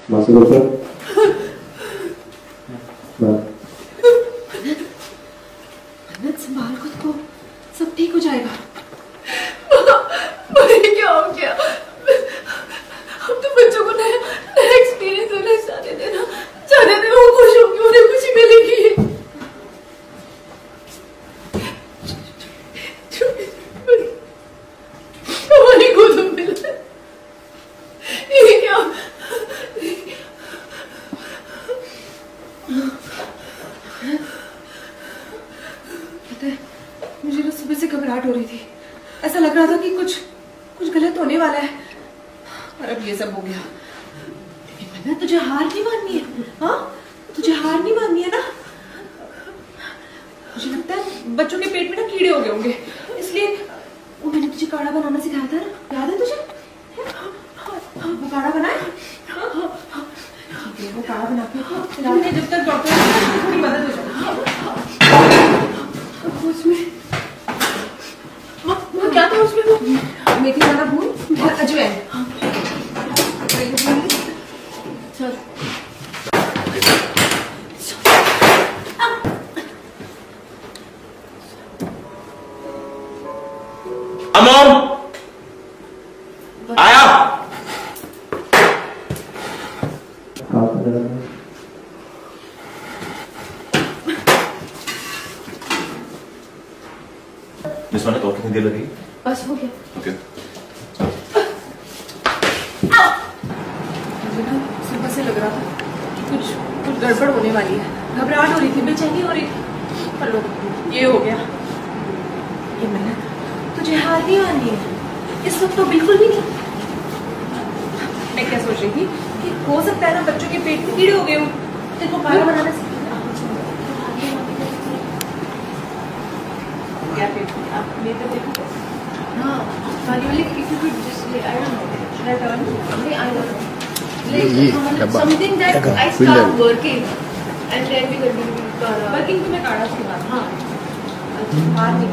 masuk dokter. Nah. मन्नत संभाल खुद को, सब ठीक हो जाएगा। मुझे क्या हो गया? हम तो बच्चों को नया एक्सपीरियंस होना चाहते थे ना, चाहते थे वो खुश होंगे, उन्हें खुशी मिलेगी। हमारी को तो मिला, ये क्या? पता है, मुझे ना सुबह से घबराहट हो रही थी। ऐसा लग रहा था कि कुछ गलत होने वाला है, और अब ये सब हो गया। लेकिन मन्नत, तुझे हार नहीं माननी है। हाँ, तुझे हार नहीं माननी है ना। मुझे लगता है बच्चों के पेट में ना कीड़े हो गए होंगे, इसलिए वो मैंने तुझे काढ़ा बनाना सिखाया था ना, याद है तुझे? वो काढ़ा बनाया? ठीक है, वो काढ़ा बना के खिलाते हैं जब तक डॉक्टर की मदद हो जाए। उसमें क्या था उसमें? वो मेथी दाना भून और अजवाइन। चल। अमोम आया। मिस मन्नत और कितनी देर लगेगी? बस हो गया। ओके। मुझे ना सुबह से लग रहा था कि कुछ गड़बड़ होने वाली है। घबराहट हो रही थी, बेचैनी हो रही थी, पर लो ये हो गया। ये मन्नत, तुझे हार नहीं माननी है इस वक्त तो बिल्कुल भी नहीं। मैं क्या सोच रही थी कि हो सकता है ना बच्चों के पेट में कीड़े हो गए हो, तेरे को काढ़ा बनाना सीखना। क्या फिर आप मेरे को देखो। हाँ, वाली if you could just I don't know, should I turn? I don't know. Like something that I start working and then we continue working तो मैं काढ़ा से बात। हाँ, हार नहीं,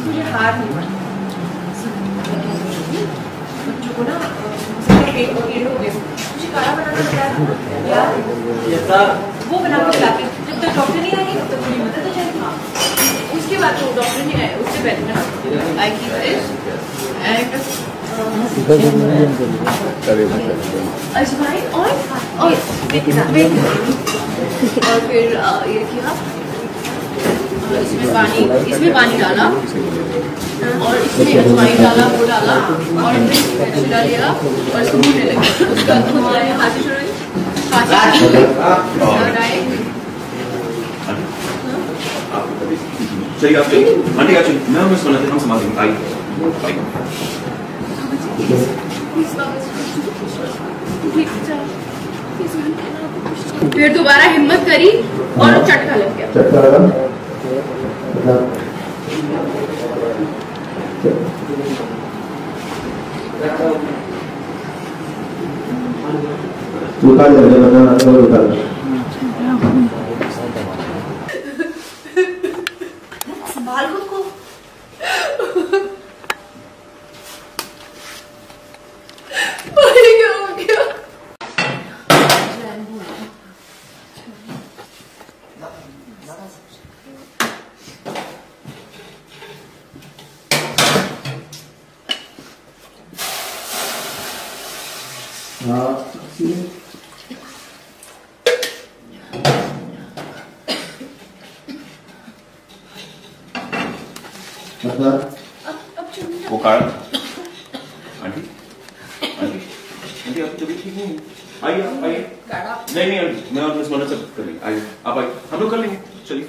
तुझे हार नहीं माननी। बच्चों को ना पेट में कीड़े हो गए, मुझे काढ़ा बनाना बताया था यार, वो बना के खिलाते। जब तक डॉक्टर नहीं आएंगे तब तक मेरी मदद हो जाएगी। उसके बाद तो डॉक्टर नहीं आया, उससे पहले ना I keep this and अजवाइन और मेथी दाना और फिर ये किया, इसमें पानी डाला और इसमें अजवाइन डाला, वो डाला और छिला लिया और इसको भूनने लगे। उसका हाथ से चलिए आप चलिए आंटी, आप चलिए, मैं मिस मन्नत हम संभाल लेंगे। आइए फिर दोबारा हिम्मत करी और चटका लग गया। संभाल खुद को। क्या हो गया? वो काढ़ा आंटी आंटी आंटी आपकी तबीयत ठीक नहीं है? आइए आप आइए। नहीं आंटी, मैं और मिस मन्नत सब कर लेंगे। आइए आप आइए, हम लोग कर लेंगे। चलिए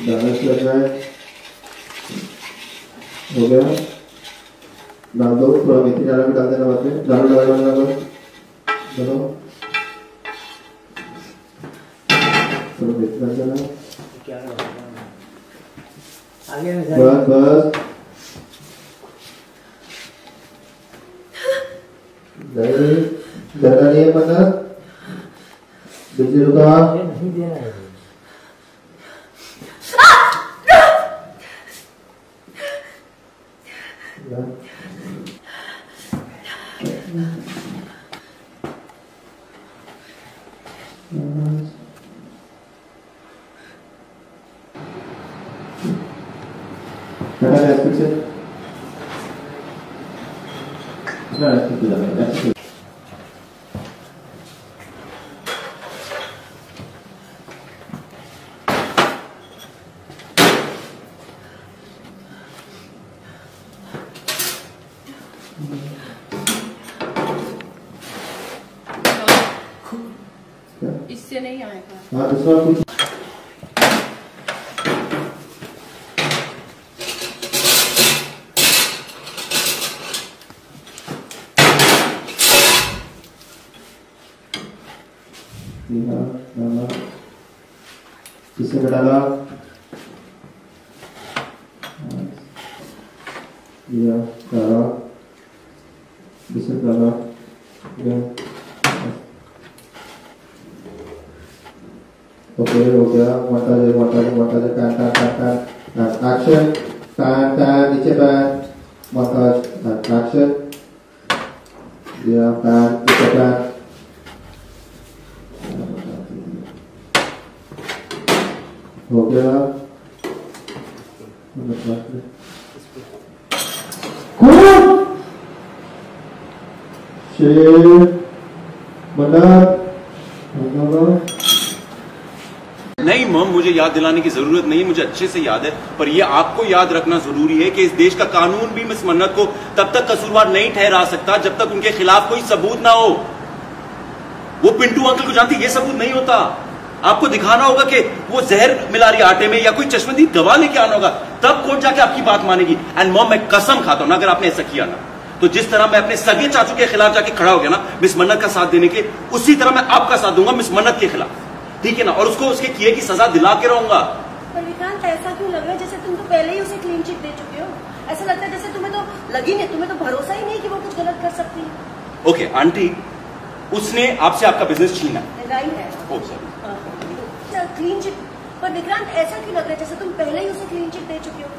दाना लग रहा है, हो गया। डाल दो, थोड़ा मेथी दाना भी डाल देना बाद में। झाड़ू लगाना चलो, थोड़ा मेथी डाल देना। बस बस, नहीं डरना नहीं है मन्नत। बिजली रुका। नहीं देना है। बेटा रेस्पेक्ट से रेस्पेक्ट किया रेस्पेक्ट। इससे नहीं आएगा। हाँ दूसरा कुछ किससे डाला या डाला किससे डाला ओके हो गया। montage kan action kan नीचे pan montage action dia kan नीचे पैन हो गया। शेर नहीं मॉम, मुझे याद दिलाने की जरूरत नहीं, मुझे अच्छे से याद है। पर ये आपको याद रखना जरूरी है कि इस देश का कानून भी मिस मन्नत को तब तक कसूरवार नहीं ठहरा सकता जब तक उनके खिलाफ कोई सबूत ना हो। वो पिंटू अंकल को जानती, ये सबूत नहीं होता। आपको दिखाना होगा कि वो जहर मिला रही आटे में या कोई चश्मदीद गवाह लेके आना होगा, तब कोर्ट जाके आपकी बात मानेगी। एंड मॉम, मैं कसम खाता हूं ना, अगर आपने ऐसा किया ना, तो जिस तरह मैं अपने सगे चाचू के खिलाफ जाके खड़ा हो गया ना मिस मन्नत का साथ देने के, उसी तरह मैं आपका साथ दूंगा मिस मन्नत के खिलाफ, ठीक है ना? और उसको उसके किए की सजा दिला के रहूंगा। पर विक्रांत, ऐसा क्यों लग रहा है जैसे तुम तो पहले ही उसे क्लीन चिट दे चुके हो? ऐसा लगता है जैसे तुम्हें तो लगी नहीं, तुम्हें तो भरोसा ही नहीं कि वो कुछ गलत कर सकती है। ओके आंटी, उसने आपसे आपका बिजनेस छीना राइट है। ओ सॉरी। Clean chit. पर विक्रांत, ऐसा क्यों लग रहा है जैसे तुम पहले ही उसे क्लीन चिट दे चुके हो?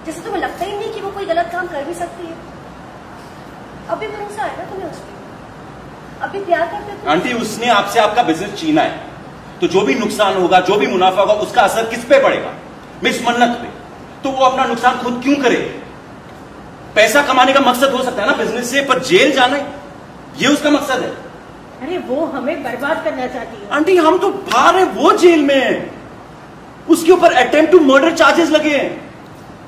जैसे तुम्हें लगता ही नहीं कि वो कोई गलत काम कर भी सकती है। अभी भरोसा है ना तुम्हें उस पर? अभी प्यार करते हो? आंटी, उसने आपसे आपका बिजनेस छीना है, तो जो भी नुकसान होगा, जो भी मुनाफा होगा, उसका असर किस पे पड़ेगा? मिस मन्नत पे। तो वो अपना नुकसान खुद क्यों करे? पैसा कमाने का मकसद हो सकता है ना बिजनेस से, पर जेल जाना ये उसका मकसद है। अरे वो हमें बर्बाद करना चाहती है। आंटी, हम तो बाहर है, वो जेल में है, उसके ऊपर अटेम्प्ट टू मर्डर चार्जेस लगे हैं।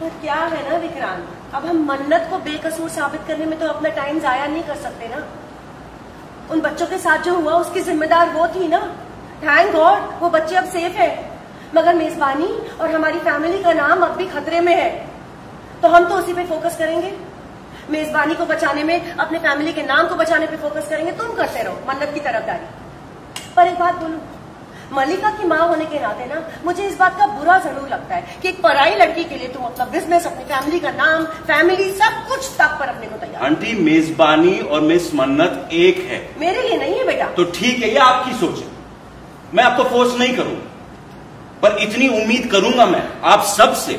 पर क्या है ना विक्रांत, अब हम मन्नत को बेकसूर साबित करने में तो अपना टाइम जाया नहीं कर सकते ना। उन बच्चों के साथ जो हुआ उसकी जिम्मेदार वो थी ना। थैंक गॉड वो बच्चे अब सेफ है, मगर मेजबानी और हमारी फैमिली का नाम अब भी खतरे में है। तो हम तो उसी पे फोकस करेंगे, मेजबानी को बचाने में, अपने फैमिली के नाम को बचाने पे फोकस करेंगे। तुम करते रहो मन्नत की तरफदारी। पर एक बात बोलूं, मल्लिका की माँ होने के नाते ना मुझे इस बात का बुरा जरूर लगता है कि एक पराई लड़की के लिए तुम अपना बिजनेस, अपनी फैमिली का नाम, फैमिली सब कुछ तक पर रखने को तैयार। आंटी, मेजबानी और मिस मन्नत एक है। मेरे लिए नहीं है बेटा। तो ठीक है, ये आपकी सोच है, मैं आपको फोर्स नहीं करूंगा, पर इतनी उम्मीद करूंगा मैं आप सब से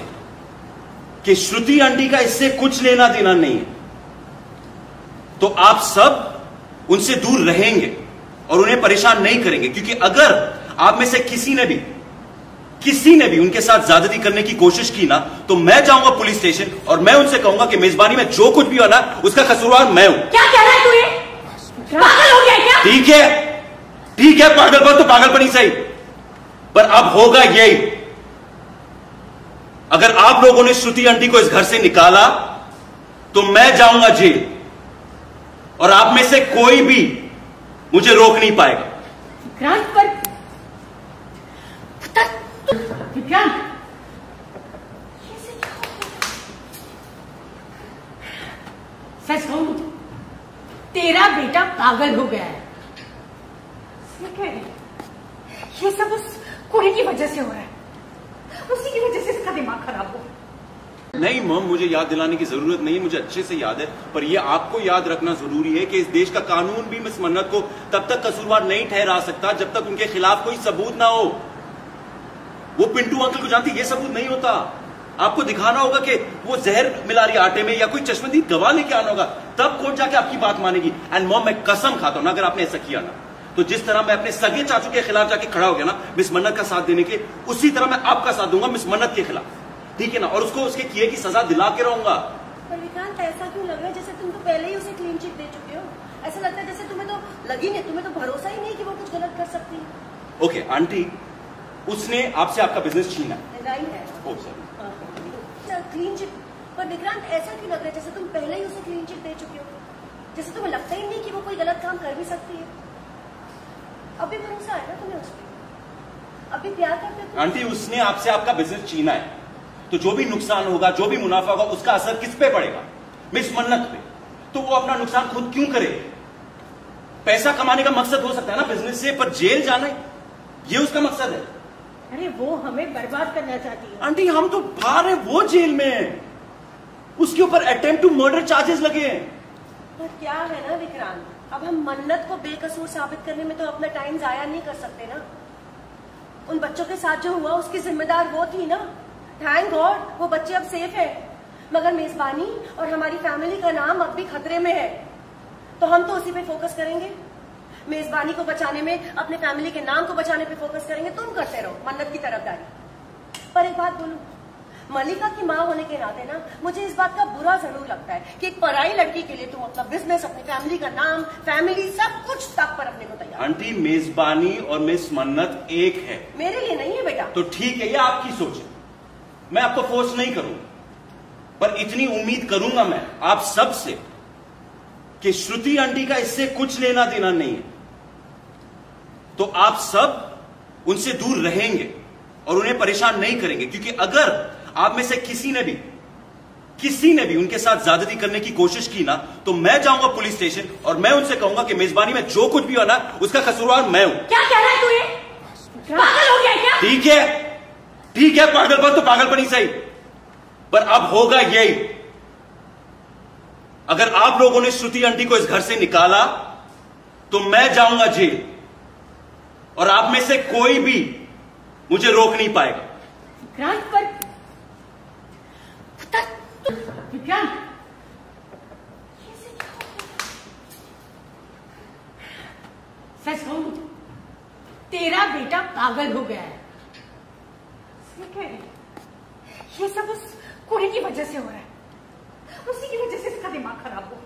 कि श्रुति आंटी का इससे कुछ लेना देना नहीं है। तो आप सब उनसे दूर रहेंगे और उन्हें परेशान नहीं करेंगे, क्योंकि अगर आप में से किसी ने भी उनके साथ ज्यादती करने की कोशिश की ना, तो मैं जाऊंगा पुलिस स्टेशन और मैं उनसे कहूंगा कि मेजबानी में जो कुछ भी हो ना उसका कसूरवार मैं हूं। क्या कह रहा है तू? ये पागल हो गया क्या? ठीक है, पागलपन तो पागलपन ही सही, पर अब होगा यही, अगर आप लोगों ने श्रुति आंटी को इस घर से निकाला तो मैं जाऊंगा जेल और आप में से कोई भी मुझे रोक नहीं पाएगा। विक्रांत, पर विक्रांत, सच कहूं तेरा बेटा पागल हो गया है। ये सब उस कुड़ी की वजह से हो रहा है, उसी की वजह से इसका दिमाग खराब हो। नहीं मॉम, मुझे याद दिलाने की जरूरत नहीं, मुझे अच्छे से याद है। पर ये आपको याद रखना जरूरी है कि इस देश का कानून भी मिस मन्नत को तब तक कसूरवार नहीं ठहरा सकता जब तक उनके खिलाफ कोई सबूत ना हो। वो पिंटू अंकल को जानती, ये सबूत नहीं होता। आपको दिखाना होगा कि वो जहर मिला रही आटे में, या कोई चश्मदीद गवाह लेके आना होगा, तब कोर्ट जाके आपकी बात मानेगी। एंड मॉम, मैं कसम खाता हूं ना, अगर आपने ऐसा किया ना, तो जिस तरह मैं अपने सगे चाचू के खिलाफ जाके खड़ा हो गया ना मिस मन्नत का साथ देने के, उसी तरह मैं आपका साथ दूंगा मिस मन्नत के खिलाफ, ठीक है ना? और उसको उसके किए की सजा दिला के रहूंगा। पर विक्रांत, ऐसा क्यों लग रहा है जैसे तुम तो पहले ही उसे क्लीन चिट दे चुके हो? ऐसा लगता है जैसे तुम्हें तो लगी नहीं, तुम्हें तो भरोसा ही नहीं कि वो कुछ गलत कर सकती है। ओके आंटी, उसने आपसे आपका बिजनेस छीना है। Oh sorry. Clean chit. पर विक्रांत, ऐसा क्यों लग रहा है जैसे तुम पहले ही उसे क्लीन चिट दे चुके हो? जैसे तुम्हें लगता ही नहीं कि वो कोई गलत काम कर भी सकती है। अभी भरोसा है ना तुम्हें उस पर? अभी प्यार करते हो? आंटी, उसने आपसे आपका बिजनेस छीना है, तो जो भी नुकसान होगा, जो भी मुनाफा होगा, उसका असर किस पे पड़ेगा? मिस मन्नत पे। तो वो अपना नुकसान खुद क्यों करे? पैसा कमाने का मकसद हो सकता है ना बिजनेस से, पर जेल जाना ये उसका मकसद है। अरे वो हमें बर्बाद करना चाहती है। आंटी, हम तो बाहर है, वो जेल में है, उसके ऊपर अटेम्प्ट टू मर्डर चार्जेस लगे हैं। पर क्या है ना विक्रांत, अब हम मन्नत को बेकसूर साबित करने में तो अपना टाइम जाया नहीं कर सकते ना। उन बच्चों के साथ जो हुआ उसकी जिम्मेदार वो थी ना। थैंक गॉड वो बच्चे अब सेफ है, मगर मेजबानी और हमारी फैमिली का नाम अब भी खतरे में है। तो हम तो उसी पे फोकस करेंगे, मेजबानी को बचाने में, अपने फैमिली के नाम को बचाने पे फोकस करेंगे। तुम करते रहो मन्नत की तरफदारी। पर एक बात बोलूं, मल्लिका की माँ होने के नाते ना मुझे इस बात का बुरा जरूर लगता है कि एक पराई लड़की के लिए तुम अपना बिजनेस, अपनी फैमिली का नाम, फैमिली सब कुछ ताक पर रखने को तैयार। आंटी, मेजबानी और मिस मन्नत एक है। मेरे लिए नहीं है बेटा। तो ठीक है, ये आपकी सोच है, मैं आपको फोर्स नहीं करूंगा, पर इतनी उम्मीद करूंगा मैं आप सब से कि श्रुति आंटी का इससे कुछ लेना देना नहीं है। तो आप सब उनसे दूर रहेंगे और उन्हें परेशान नहीं करेंगे, क्योंकि अगर आप में से किसी ने भी उनके साथ ज्यादती करने की कोशिश की ना, तो मैं जाऊंगा पुलिस स्टेशन और मैं उनसे कहूंगा कि मेजबानी में जो कुछ भी हो ना उसका कसूरवार मैं हूं। क्या कह रहा है तू? ये पागल हो गया क्या? ठीक है, पागलपन तो पागलपन ही सही, पर अब होगा यही। अगर आप लोगों ने श्रुति आंटी को इस घर से निकाला तो मैं जाऊंगा जेल, और आप में से कोई भी मुझे रोक नहीं पाएगा। विक्रांत, पर विक्रांत, सच कहूं तेरा बेटा पागल हो गया है। ये सब उस कुड़ी की वजह से हो रहा है, उसी की वजह से इसका दिमाग खराब हो।